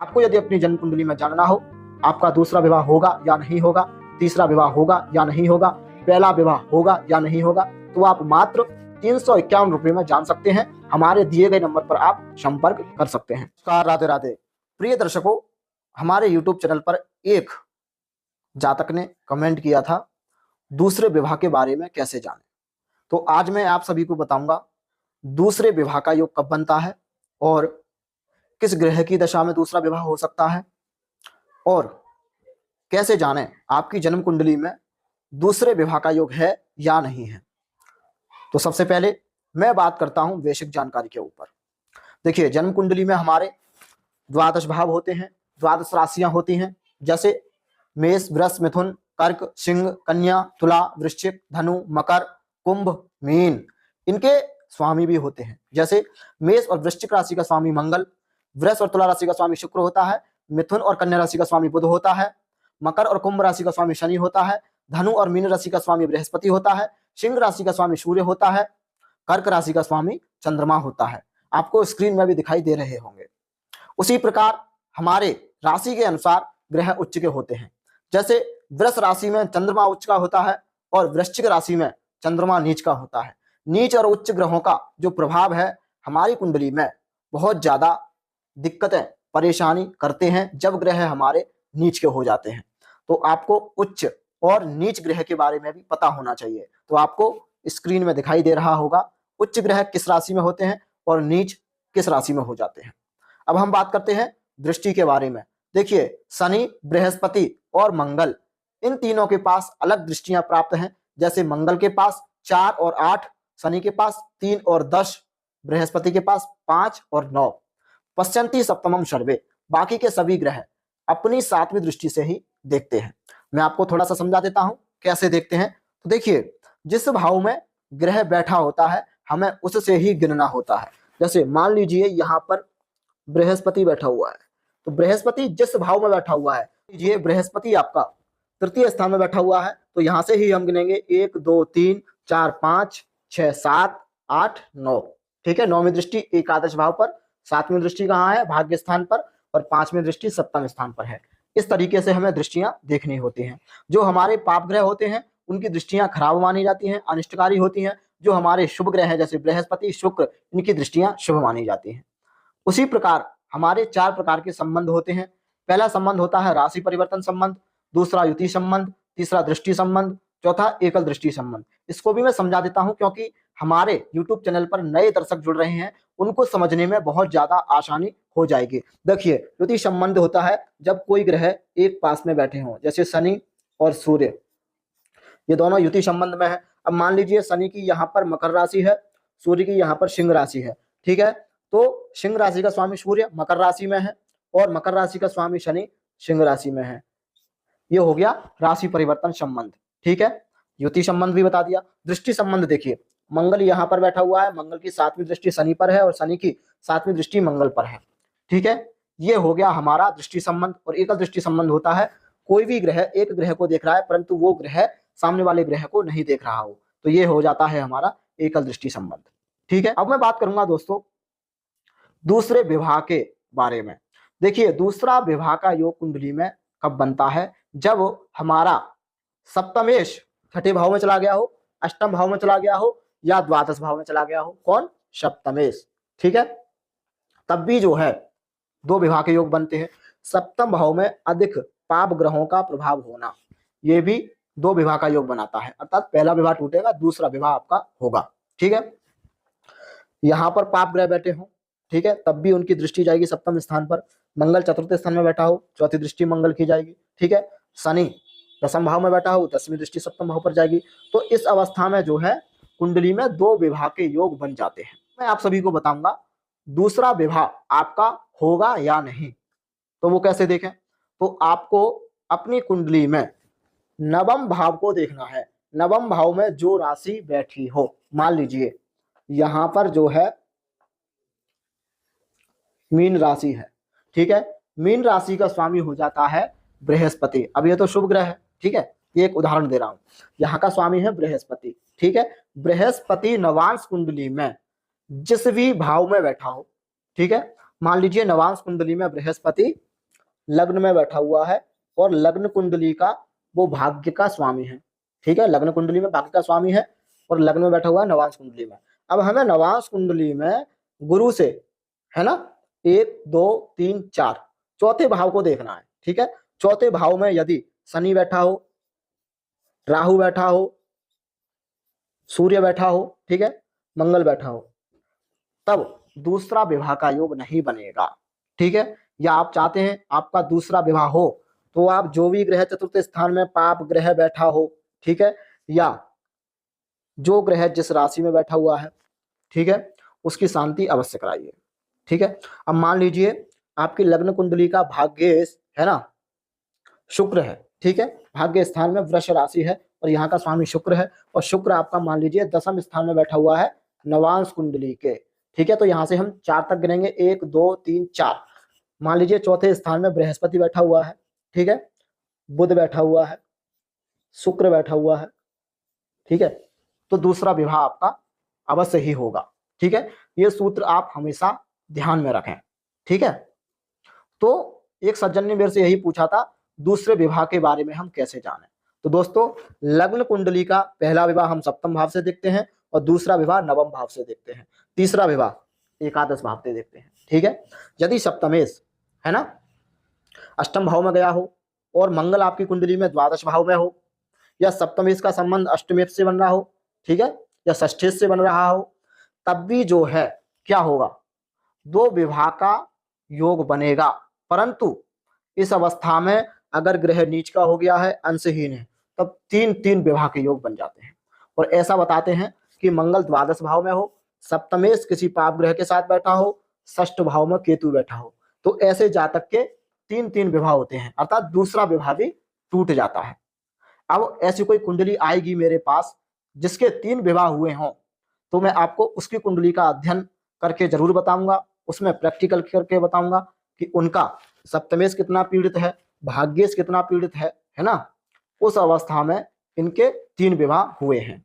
आपको यदि अपनी जन्म कुंडली में जानना हो आपका दूसरा विवाह होगा या नहीं होगा, तीसरा विवाह होगा या नहीं होगा, पहला विवाह होगा या नहीं होगा, तो आप मात्र 351 रुपये में जान सकते हैं। हमारे दिए गए नंबर पर आप संपर्क कर सकते हैं। नमस्कार, राधे राधे। प्रिय दर्शकों, हमारे YouTube चैनल पर एक जातक ने कमेंट किया था दूसरे विवाह के बारे में कैसे जाने। तो आज मैं आप सभी को बताऊंगा दूसरे विवाह का योग कब बनता है और किस ग्रह की दशा में दूसरा विवाह हो सकता है और कैसे जाने आपकी जन्म कुंडली में दूसरे विवाह का योग है या नहीं है। तो सबसे पहले मैं बात करता हूं बेसिक जानकारी के ऊपर। देखिए, जन्म कुंडली में हमारे द्वादश भाव होते हैं, द्वादश राशियां होती हैं, जैसे मेष, वृष, मिथुन, कर्क, सिंह, कन्या, तुला, वृश्चिक, धनु, मकर, कुंभ, मीन। इनके स्वामी भी होते हैं, जैसे मेष और वृश्चिक राशि का स्वामी मंगल, वृष और तुला राशि का स्वामी शुक्र होता है, मिथुन और कन्या राशि का स्वामी बुध होता है, मकर और कुंभ राशि का स्वामी शनि होता है, धनु और मीन राशि का स्वामी बृहस्पति होता है, सिंह राशि का स्वामी सूर्य होता है, कर्क राशि का स्वामी चंद्रमा होता है। आपको स्क्रीन में भी दिखाई दे रहे होंगे। उसी प्रकार हमारे राशि के अनुसार ग्रह उच्च के होते हैं, जैसे वृष राशि में चंद्रमा उच्च का होता है और वृश्चिक राशि में चंद्रमा नीच का होता है। नीच और उच्च ग्रहों का जो प्रभाव है हमारी कुंडली में बहुत ज्यादा दिक्कतें परेशानी करते हैं जब ग्रह हमारे नीच के हो जाते हैं। तो आपको उच्च और नीच ग्रह के बारे में भी पता होना चाहिए। तो आपको स्क्रीन में दिखाई दे रहा होगा उच्च ग्रह किस राशि में होते हैं और नीच किस राशि में हो जाते हैं। अब हम बात करते हैं दृष्टि के बारे में। देखिए, शनि, बृहस्पति और मंगल, इन तीनों के पास अलग दृष्टियां प्राप्त हैं। जैसे मंगल के पास 4 और 8, शनि के पास 3 और 10, बृहस्पति के पास 5 और 9। पश्यन्ति सप्तमम सर्वे, बाकी के सभी ग्रह अपनी 7वीं दृष्टि से ही देखते हैं। मैं आपको थोड़ा सा समझा देता हूं कैसे देखते हैं। तो देखिए, जिस भाव में ग्रह बैठा होता है हमें उससे ही गिनना होता है। जैसे मान लीजिए यहाँ पर बृहस्पति बैठा हुआ है, तो बृहस्पति जिस भाव में बैठा हुआ है, ये बृहस्पति आपका तृतीय स्थान में बैठा हुआ है, तो यहां से ही हम गिनेंगे 1 2 3 4 5 6 7 8 9। ठीक है, 9वीं दृष्टि एकादश भाव पर, 7वीं दृष्टि कहाँ है, भाग्य स्थान पर, और 5वीं दृष्टि सप्तम स्थान पर है। इस तरीके से हमें दृष्टियां देखनी होती हैं। जो हमारे पाप ग्रह होते हैं उनकी दृष्टियां खराब मानी जाती हैं, अनिष्टकारी होती हैं। जो हमारे शुभ ग्रह हैं जैसे बृहस्पति, शुक्र, इनकी दृष्टियां शुभ मानी जाती हैं। उसी प्रकार हमारे 4 प्रकार के संबंध होते हैं। पहला संबंध होता है राशि परिवर्तन संबंध, दूसरा युति संबंध, तीसरा दृष्टि संबंध, चौथा एकल दृष्टि संबंध। इसको भी मैं समझा देता हूं क्योंकि हमारे YouTube चैनल पर नए दर्शक जुड़ रहे हैं, उनको समझने में बहुत ज्यादा आसानी हो जाएगी। देखिए, युति संबंध होता है जब कोई ग्रह एक पास में बैठे हों, जैसे शनि और सूर्य, ये दोनों युति संबंध में है। अब मान लीजिए शनि की यहाँ पर मकर राशि है, सूर्य की यहाँ पर सिंह राशि है। ठीक है, तो सिंह राशि का स्वामी सूर्य मकर राशि में है और मकर राशि का स्वामी शनि सिंह राशि में है। ये हो गया राशि परिवर्तन संबंध। ठीक है, युति संबंध भी बता दिया। दृष्टि संबंध देखिए, मंगल यहाँ पर बैठा हुआ है, मंगल की 7वीं दृष्टि शनि पर है और शनि की 7वीं दृष्टि मंगल पर है। ठीक है, ये हो गया हमारा दृष्टि संबंध। और एकल दृष्टि संबंध होता है कोई भी ग्रह एक ग्रह को देख रहा है परंतु वो ग्रह सामने वाले ग्रह को नहीं देख रहा हो, तो ये हो जाता है हमारा एकल दृष्टि संबंध। ठीक है, अब मैं बात करूंगा दोस्तों दूसरे विवाह के बारे में। देखिए, दूसरा विवाह का योग कुंडली में कब बनता है, जब हमारा सप्तमेश छठे भाव में चला गया हो, अष्टम भाव में चला गया हो या द्वादश भाव में चला गया हो। कौन? सप्तमेश। ठीक है, तब भी जो है 2 विवाह के योग बनते हैं। सप्तम भाव में अधिक पाप ग्रहों का प्रभाव होना, ये भी 2 विवाह का योग बनाता है। अर्थात पहला विवाह टूटेगा, दूसरा विवाह आपका होगा। ठीक है, यहाँ पर पाप ग्रह बैठे हों, ठीक है, तब भी उनकी दृष्टि जाएगी सप्तम स्थान पर। मंगल चतुर्थ स्थान में बैठा हो, चौथी दृष्टि मंगल की जाएगी। ठीक है, शनि दसम भाव में बैठा हो, 10वीं दृष्टि सप्तम भाव पर जाएगी। तो इस अवस्था में जो है कुंडली में 2 विवाह के योग बन जाते हैं। मैं आप सभी को बताऊंगा दूसरा विवाह आपका होगा या नहीं, तो वो कैसे देखें। तो आपको अपनी कुंडली में नवम भाव को देखना है। नवम भाव में जो राशि बैठी हो, मान लीजिए यहां पर जो है मीन राशि है। ठीक है, मीन राशि का स्वामी हो जाता है बृहस्पति। अब ये तो शुभ ग्रह है। ठीक है, ये एक उदाहरण दे रहा हूं, यहाँ का स्वामी है बृहस्पति। ठीक है, बृहस्पति नवांश कुंडली में जिस भी भाव में बैठा हो, ठीक है, मान लीजिए नवांश कुंडली में बृहस्पति लग्न में बैठा हुआ है और लग्न कुंडली का वो भाग्य का स्वामी है। ठीक है, लग्न कुंडली में भाग्य का स्वामी है और लग्न में बैठा हुआ है नवांश कुंडली में। अब हमें नवांश कुंडली में गुरु से, है ना, 1 2 3 4 चौथे भाव को देखना है। ठीक है, चौथे भाव में यदि शनि बैठा हो, राहु बैठा हो, सूर्य बैठा हो, ठीक है, मंगल बैठा हो, तब दूसरा विवाह का योग नहीं बनेगा। ठीक है, या आप चाहते हैं आपका दूसरा विवाह हो तो आप जो भी ग्रह चतुर्थ स्थान में पाप ग्रह बैठा हो, ठीक है, या जो ग्रह जिस राशि में बैठा हुआ है, ठीक है, उसकी शांति अवश्य कराइए। ठीक है, अब मान लीजिए आपकी लग्न कुंडली का भाग्य, है ना, शुक्र है। ठीक है, भाग्य स्थान में वृष राशि है और यहाँ का स्वामी शुक्र है और शुक्र आपका मान लीजिए दशम स्थान में बैठा हुआ है नवांश कुंडली के। ठीक है, तो यहाँ से हम 4 तक गिनेंगे, 1 2 3 4। मान लीजिए चौथे स्थान में बृहस्पति बैठा हुआ है, ठीक है, बुध बैठा हुआ है, शुक्र बैठा हुआ है। ठीक है, तो दूसरा विवाह आपका अवश्य ही होगा। ठीक है, ये सूत्र आप हमेशा ध्यान में रखें। ठीक है, तो एक सज्जन ने मेरे से यही पूछा था दूसरे विवाह के बारे में हम कैसे जानें। तो दोस्तों, लग्न कुंडली का पहला विवाह हम सप्तम भाव से देखते हैं और दूसरा विवाह नवम भाव से देखते हैं, तीसरा विवाह एकादश भाव से देखते हैं। ठीक है, यदि सप्तमेश, है ना, अष्टम भाव में गया हो और मंगल आपकी कुंडली में द्वादश भाव में हो, या सप्तमेश का संबंध अष्टमेश से बन रहा हो, ठीक है, या षष्ठेश से बन रहा हो, तब भी जो है क्या होगा, 2 विवाह का योग बनेगा। परंतु इस अवस्था में अगर ग्रह नीच का हो गया है, अंशहीन है, तब 3 विवाह के योग बन जाते हैं। और ऐसा बताते हैं कि मंगल द्वादश भाव में हो, सप्तमेश किसी पाप ग्रह के साथ बैठा हो, षष्ठ भाव में केतु बैठा हो, तो ऐसे जातक के 3 विवाह होते हैं, अर्थात दूसरा विवाह भी टूट जाता है। अब ऐसी कोई कुंडली आएगी मेरे पास जिसके 3 विवाह हुए हों, तो मैं आपको उसकी कुंडली का अध्ययन करके जरूर बताऊंगा, उसमें प्रैक्टिकल करके बताऊंगा कि उनका सप्तमेश कितना पीड़ित है, भाग्येश कितना पीड़ित है ना, उस अवस्था में इनके 3 विवाह हुए हैं।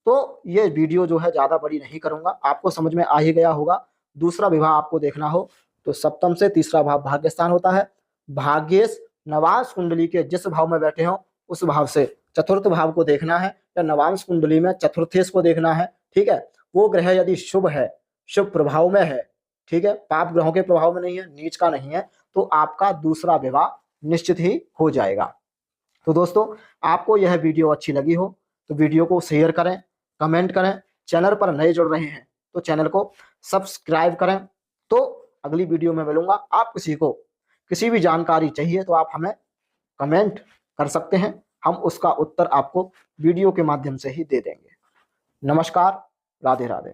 तो ये वीडियो जो है ज्यादा बड़ी नहीं करूंगा, आपको समझ में आ ही गया होगा। दूसरा विवाह आपको देखना हो तो सप्तम से तीसरा भाव भाग्य स्थान होता है, भाग्येश नवांश कुंडली के जिस भाव में बैठे हो उस भाव से चतुर्थ भाव को देखना है, या नवांश कुंडली में चतुर्थेश को देखना है। ठीक है, वो ग्रह यदि शुभ है, शुभ प्रभाव में है, ठीक है, पाप ग्रहों के प्रभाव में नहीं है, नीच का नहीं है, तो आपका दूसरा विवाह निश्चित ही हो जाएगा। तो दोस्तों, आपको यह वीडियो अच्छी लगी हो तो वीडियो को शेयर करें, कमेंट करें, चैनल पर नए जुड़ रहे हैं तो चैनल को सब्सक्राइब करें। तो अगली वीडियो में मिलूंगा। आप किसी को किसी भी जानकारी चाहिए तो आप हमें कमेंट कर सकते हैं, हम उसका उत्तर आपको वीडियो के माध्यम से ही दे देंगे। नमस्कार, राधे राधे।